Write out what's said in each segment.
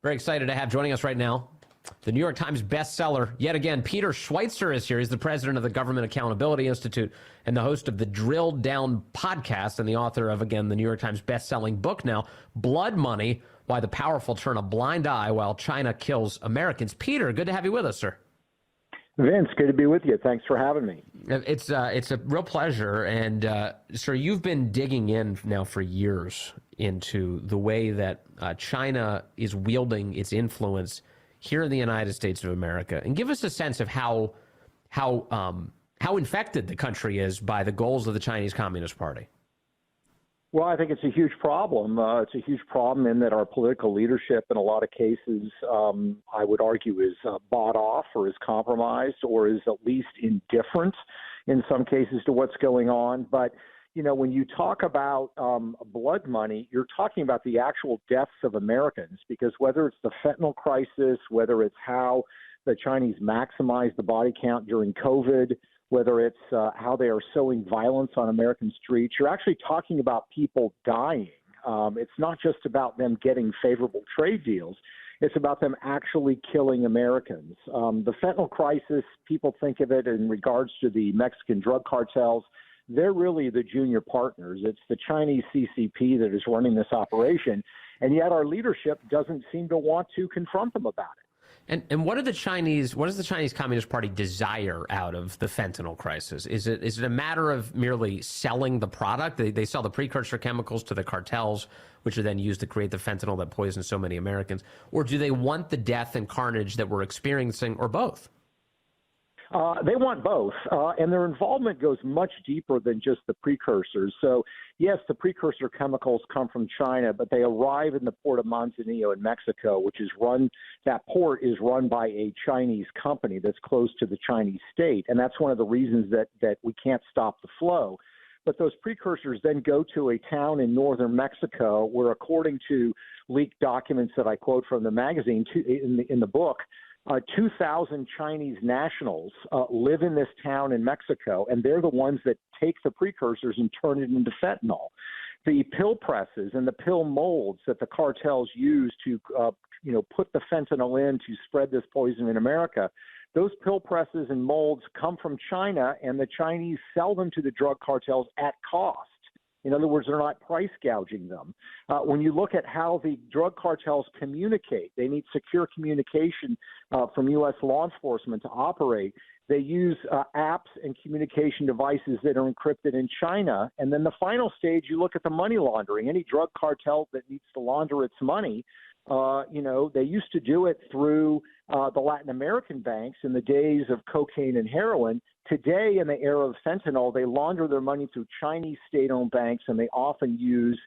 Very excited to have joining us right now the New York Times bestseller, yet again, Peter Schweizer is here. He's the president of the Government Accountability Institute and the host of the Drilldown podcast and the author of, again, the New York Times bestselling book now, Blood Money, Why the Powerful Turn a Blind Eye While China Kills Americans. Peter, good to have you with us, sir. Vince, good to be with you. Thanks for having me. It's a real pleasure. And, sir, you've been digging in now for years into the way that China is wielding its influence here in the United States of America, and give us a sense of how infected the country is by the goals of the Chinese Communist Party. Well, I think it's a huge problem. It's a huge problem in that our political leadership, in a lot of cases, I would argue, is bought off or is compromised or is at least indifferent in some cases to what's going on. But you know, when you talk about blood money, you're talking about the actual deaths of Americans, because whether it's the fentanyl crisis, whether it's how the Chinese maximize the body count during COVID, whether it's how they are sowing violence on American streets, you're actually talking about people dying. It's not just about them getting favorable trade deals. It's about them actually killing Americans. The fentanyl crisis, people think of it in regards to the Mexican drug cartels. They're really the junior partners. It's the Chinese CCP that is running this operation, and yet our leadership doesn't seem to want to confront them about it. And what does the Chinese Communist Party desire out of the fentanyl crisis? Is it a matter of merely selling the product? They sell the precursor chemicals to the cartels, which are then used to create the fentanyl that poisons so many Americans, or do they want the death and carnage that we're experiencing, or both? They want both, and their involvement goes much deeper than just the precursors. So, yes, the precursor chemicals come from China, but they arrive in the port of Manzanillo in Mexico, that port is run by a Chinese company that's close to the Chinese state, and that's one of the reasons that we can't stop the flow. But those precursors then go to a town in northern Mexico where, according to leaked documents that I quote from the magazine in the book, 2,000 Chinese nationals live in this town in Mexico, and they're the ones that take the precursors and turn it into fentanyl. The pill presses and the pill molds that the cartels use to, put the fentanyl in to spread this poison in America, those pill presses and molds come from China, and the Chinese sell them to the drug cartels at cost. In other words, they're not price gouging them. When you look at how the drug cartels communicate, they need secure communication from U.S. law enforcement to operate. They use apps and communication devices that are encrypted in China. And then the final stage, you look at the money laundering. Any drug cartel that needs to launder its money, they used to do it through the Latin American banks in the days of cocaine and heroin. Today, in the era of fentanyl, they launder their money through Chinese state-owned banks, and they often use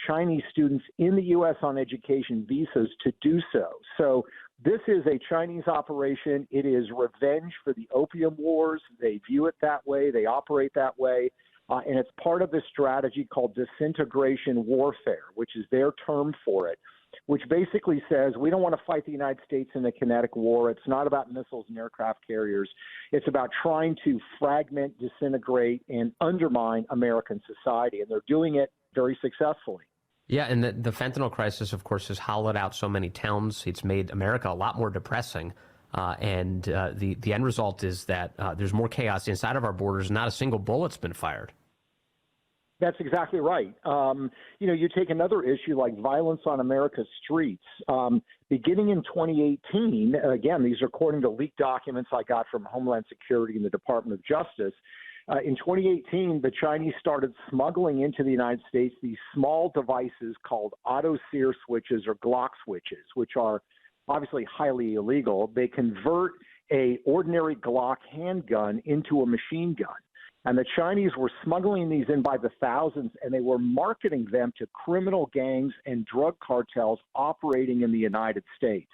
Chinese students in the U.S. on education visas to do so. So this is a Chinese operation. It is revenge for the opium wars. They view it that way. They operate that way. And it's part of this strategy called disintegration warfare, which is their term for it, which basically says we don't want to fight the United States in a kinetic war. It's not about missiles and aircraft carriers. It's about trying to fragment, disintegrate, and undermine American society, and they're doing it very successfully. Yeah, and the fentanyl crisis, of course, has hollowed out so many towns. It's made America a lot more depressing. And the end result is that there's more chaos inside of our borders. Not a single bullet's been fired. That's exactly right. You take another issue like violence on America's streets. Beginning in 2018, again, these are according to leaked documents I got from Homeland Security and the Department of Justice. In 2018, the Chinese started smuggling into the United States these small devices called auto sear switches or Glock switches, which are obviously highly illegal. They convert a ordinary Glock handgun into a machine gun. And the Chinese were smuggling these in by the thousands, and they were marketing them to criminal gangs and drug cartels operating in the United States.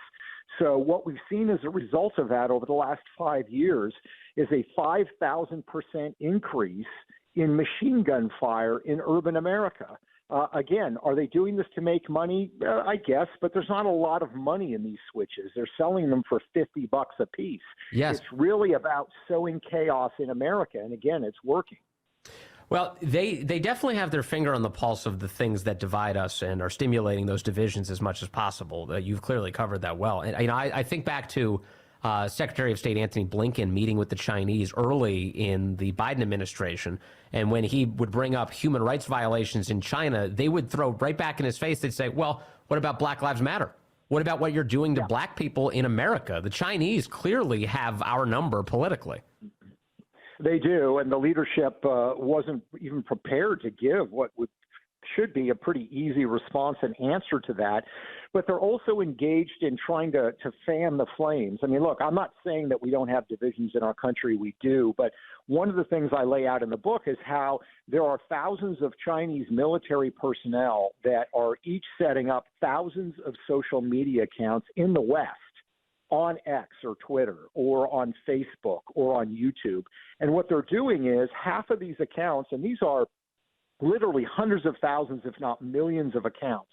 So what we've seen as a result of that over the last 5 years is a 5,000% increase in machine gun fire in urban America. Again, are they doing this to make money? I guess, but there's not a lot of money in these switches. They're selling them for $50 a piece. Yes. It's really about sowing chaos in America, and again, it's working. Well, they definitely have their finger on the pulse of the things that divide us and are stimulating those divisions as much as possible. You've clearly covered that well. And I think back to Secretary of State Antony Blinken meeting with the Chinese early in the Biden administration. And when he would bring up human rights violations in China, they would throw right back in his face. They'd say, well, what about Black Lives Matter? What about what you're doing to black people in America? The Chinese clearly have our number politically. They do, and the leadership wasn't even prepared to give what should be a pretty easy response and answer to that. But they're also engaged in trying to fan the flames. I mean, look, I'm not saying that we don't have divisions in our country. We do. But one of the things I lay out in the book is how there are thousands of Chinese military personnel that are each setting up thousands of social media accounts in the West, on X or Twitter or on Facebook or on YouTube. And what they're doing is half of these accounts, and these are literally hundreds of thousands, if not millions of accounts,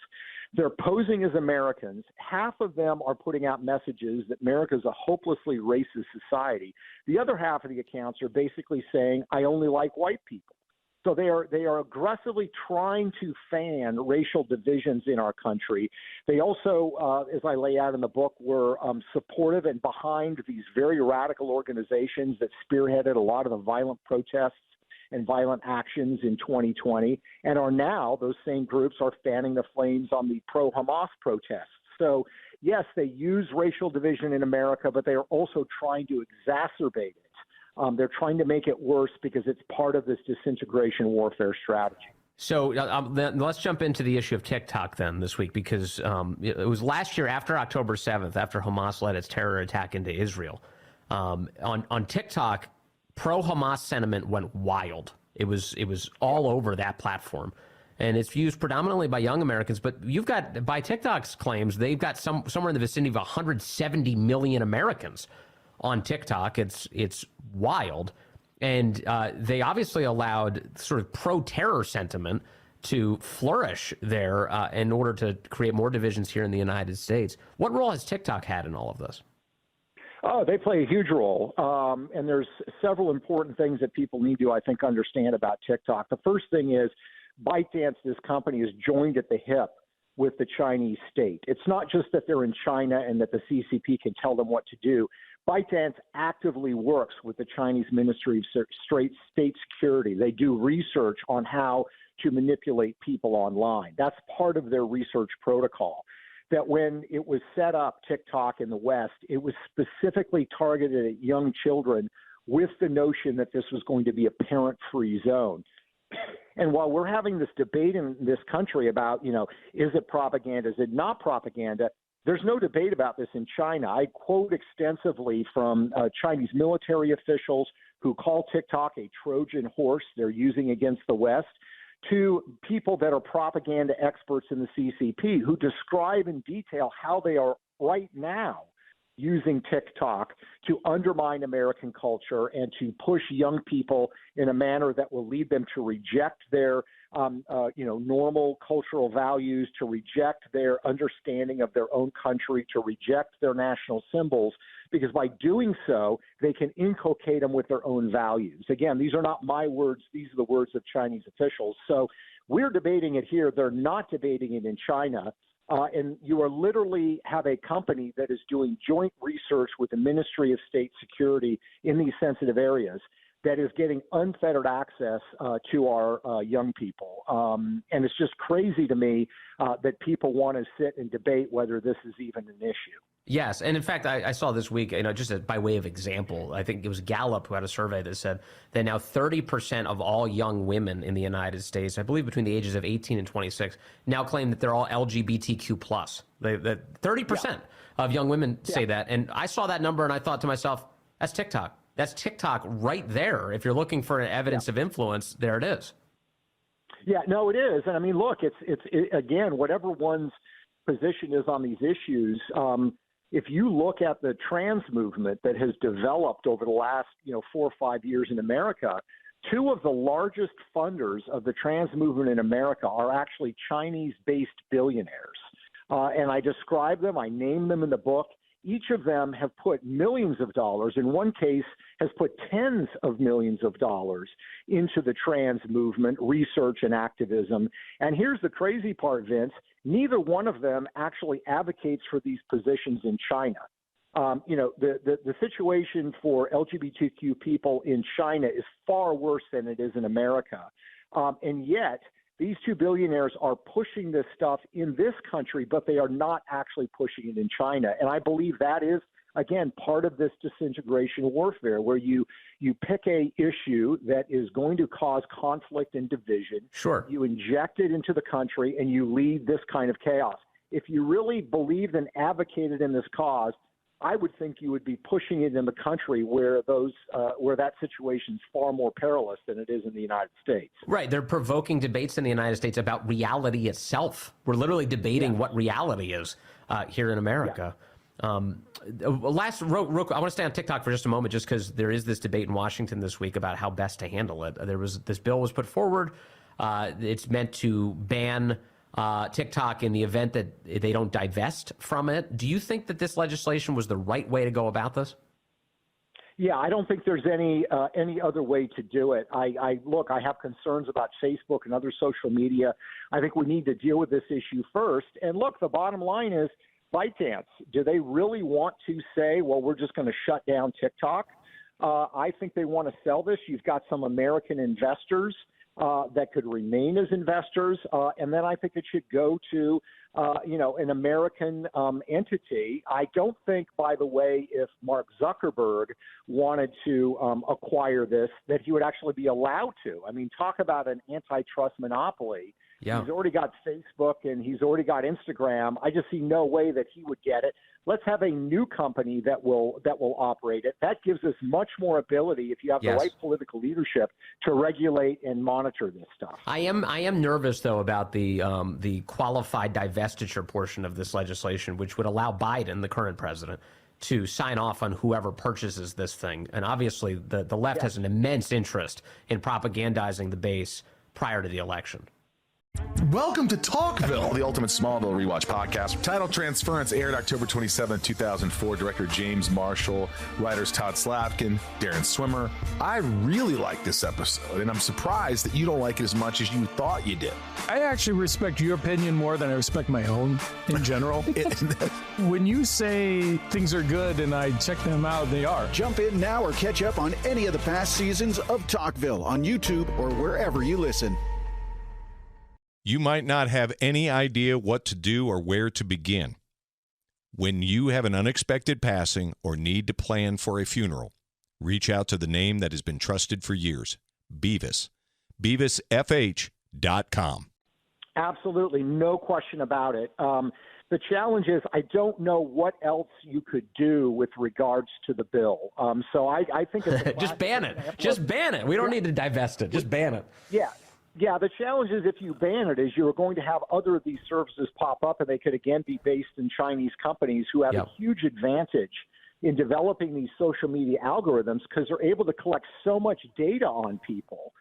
they're posing as Americans. Half of them are putting out messages that America is a hopelessly racist society. The other half of the accounts are basically saying, I only like white people. So they are aggressively trying to fan racial divisions in our country. They also, as I lay out in the book, were supportive and behind these very radical organizations that spearheaded a lot of the violent protests and violent actions in 2020, and are now, those same groups are fanning the flames on the pro-Hamas protests. So, yes, they use racial division in America, but they are also trying to exacerbate it. They're trying to make it worse because it's part of this disintegration warfare strategy. So then let's jump into the issue of TikTok then this week, because it was last year after October 7th, after Hamas led its terror attack into Israel. On TikTok, pro-Hamas sentiment went wild. It was all over that platform. And it's used predominantly by young Americans, but you've got, by TikTok's claims, they've got somewhere in the vicinity of 170 million Americans on TikTok. It's wild. And they obviously allowed sort of pro-terror sentiment to flourish there in order to create more divisions here in the United States. What role has TikTok had in all of this? Oh, they play a huge role. And there's several important things that people need to, I think, understand about TikTok. The first thing is ByteDance, this company, is joined at the hip with the Chinese state. It's not just that they're in China and that the CCP can tell them what to do. ByteDance actively works with the Chinese Ministry of State Security. They do research on how to manipulate people online. That's part of their research protocol. That when it was set up, TikTok in the West, it was specifically targeted at young children with the notion that this was going to be a parent-free zone. And while we're having this debate in this country about, is it propaganda, is it not propaganda, there's no debate about this in China. I quote extensively from Chinese military officials who call TikTok a Trojan horse they're using against the West, to people that are propaganda experts in the CCP who describe in detail how they are right now using TikTok to undermine American culture and to push young people in a manner that will lead them to reject their normal cultural values, to reject their understanding of their own country, to reject their national symbols, because by doing so, they can inculcate them with their own values. Again, these are not my words. These are the words of Chinese officials. So we're debating it here. They're not debating it in China. And you are literally have a company that is doing joint research with the Ministry of State Security in these sensitive areas that is getting unfettered access to our young people. And it's just crazy to me that people want to sit and debate whether this is even an issue. Yes, and in fact, I saw this week, just by way of example, I think it was Gallup who had a survey that said that now 30% of all young women in the United States, I believe between the ages of 18 and 26, now claim that they're all LGBTQ+. That 30% of young women say that. And I saw that number and I thought to myself, that's TikTok. That's TikTok right there. If you're looking for evidence of influence, there it is. Yeah, no, it is. And I mean, look, it's again, whatever one's position is on these issues, if you look at the trans movement that has developed over the last 4 or 5 years in America, two of the largest funders of the trans movement in America are actually Chinese-based billionaires. And I describe them, I name them in the book. Each of them have put millions of dollars, in one case has put tens of millions of dollars into the trans movement, research and activism. And here's the crazy part, Vince, neither one of them actually advocates for these positions in China. The situation for LGBTQ people in China is far worse than it is in America. And yet, these two billionaires are pushing this stuff in this country, but they are not actually pushing it in China. And I believe that is, again, part of this disintegration warfare, where you pick a issue that is going to cause conflict and division. Sure. You inject it into the country, and you lead this kind of chaos. If you really believed and advocated in this cause, I would think you would be pushing it in the country where that situation is far more perilous than it is in the United States. Right. They're provoking debates in the United States about reality itself. We're literally debating what reality is here in America. Yeah. Real quick, I want to stay on TikTok for just a moment, just because there is this debate in Washington this week about how best to handle it. This bill was put forward. It's meant to ban TikTok in the event that they don't divest from it. Do you think that this legislation was the right way to go about this? Yeah, I don't think there's any other way to do it. I have concerns about Facebook and other social media. I think we need to deal with this issue first. And look, the bottom line is, ByteDance, do they really want to say, well, we're just going to shut down TikTok? I think they want to sell this. You've got some American investors that could remain as investors, and then I think it should go to, an American entity. I don't think, by the way, if Mark Zuckerberg wanted to acquire this, that he would actually be allowed to. I mean, talk about an antitrust monopoly. Yeah. He's already got Facebook and he's already got Instagram. I just see no way that he would get it. Let's have a new company that will operate it. That gives us much more ability, if you have the right political leadership, to regulate and monitor this stuff. I am nervous, though, about the qualified divestiture portion of this legislation, which would allow Biden, the current president, to sign off on whoever purchases this thing. And obviously, the left has an immense interest in propagandizing the base prior to the election. Welcome to Talkville, the ultimate Smallville rewatch podcast. Title Transference aired October 27, 2004. Director James Marshall, writers Todd Slavkin, Darren Swimmer. I really like this episode, and I'm surprised that you don't like it as much as you thought you did. I actually respect your opinion more than I respect my own in general. When you say things are good and I check them out, they are. Jump in now or catch up on any of the past seasons of Talkville on YouTube or wherever you listen. You might not have any idea what to do or where to begin. When you have an unexpected passing or need to plan for a funeral, reach out to the name that has been trusted for years, Beavis. BeavisFH.com. Absolutely, no question about it. The challenge is I don't know what else you could do with regards to the bill. So I think it's just ban it. Just ban it. We don't need to divest it. Just ban it. Yeah, the challenge is if you ban it, is you're going to have other of these services pop up, and they could again be based in Chinese companies who have a huge advantage in developing these social media algorithms because they're able to collect so much data on people.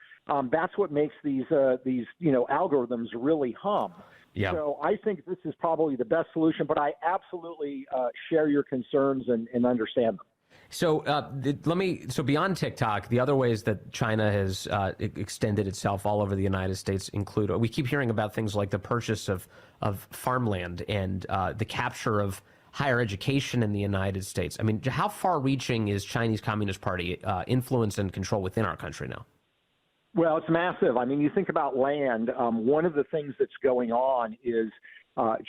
That's what makes these algorithms really hum. Yeah. So I think this is probably the best solution, but I absolutely share your concerns and understand them. So so beyond TikTok, the other ways that China has extended itself all over the United States include, we keep hearing about things like the purchase of farmland and the capture of higher education in the United States. I mean, how far-reaching is Chinese Communist Party influence and control within our country now? Well, it's massive. I mean, you think about land. One of the things that's going on is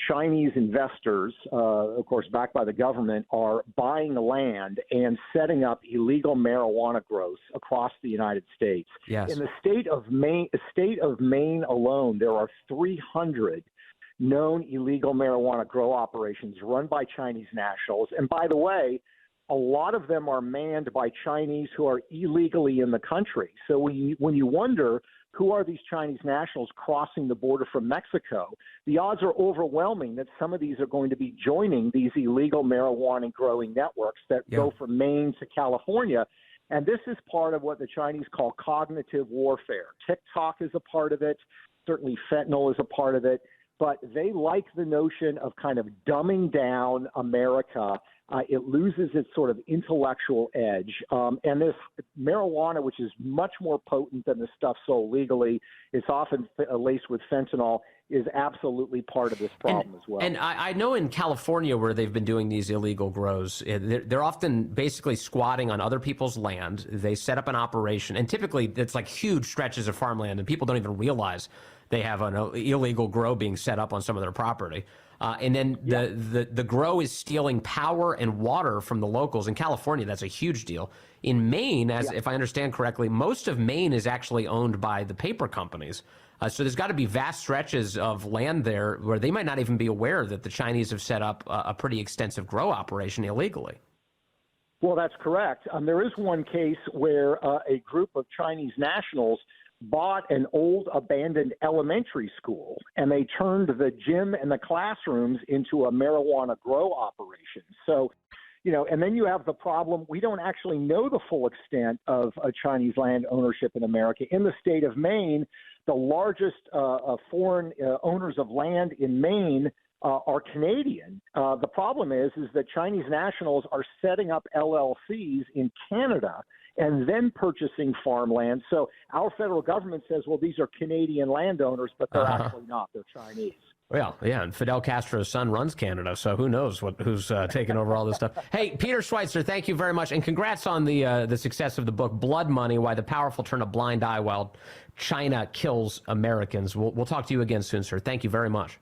Chinese investors, of course, backed by the government, are buying land and setting up illegal marijuana growth across the United States. Yes. In the state of Maine alone, there are 300 known illegal marijuana grow operations run by Chinese nationals. And by the way, a lot of them are manned by Chinese who are illegally in the country. So when you wonder who are these Chinese nationals crossing the border from Mexico, the odds are overwhelming that some of these are going to be joining these illegal marijuana growing networks that go from Maine to California. And this is part of what the Chinese call cognitive warfare. TikTok is a part of it. Certainly fentanyl is a part of it. but they like the notion of kind of dumbing down America. It loses its sort of intellectual edge. And this marijuana, which is much more potent than the stuff sold legally, it's often laced with fentanyl, is absolutely part of this problem as well. And I know in California where they've been doing these illegal grows, they're often basically squatting on other people's land. They set up an operation, and typically it's like huge stretches of farmland, and people don't even realize they have an illegal grow being set up on some of their property. And then the grow is stealing power and water from the locals. In California, that's a huge deal. In Maine, if I understand correctly, most of Maine is actually owned by the paper companies. So there's got to be vast stretches of land there where they might not even be aware that the Chinese have set up a pretty extensive grow operation illegally. Well, that's correct. There is one case where a group of Chinese nationals bought an old abandoned elementary school, and they turned the gym and the classrooms into a marijuana grow operation. So, and then you have the problem, we don't actually know the full extent of Chinese land ownership in America. In the state of Maine, the largest foreign owners of land in Maine are Canadian. The problem is that Chinese nationals are setting up LLCs in Canada and then purchasing farmland. So our federal government says, well, these are Canadian landowners, but they're actually not. They're Chinese. Well, yeah, and Fidel Castro's son runs Canada, so who knows who's taking over all this stuff. Hey, Peter Schweizer, thank you very much, and congrats on the success of the book, Blood Money, Why the Powerful Turn a Blind Eye While China Kills Americans. We'll talk to you again soon, sir. Thank you very much.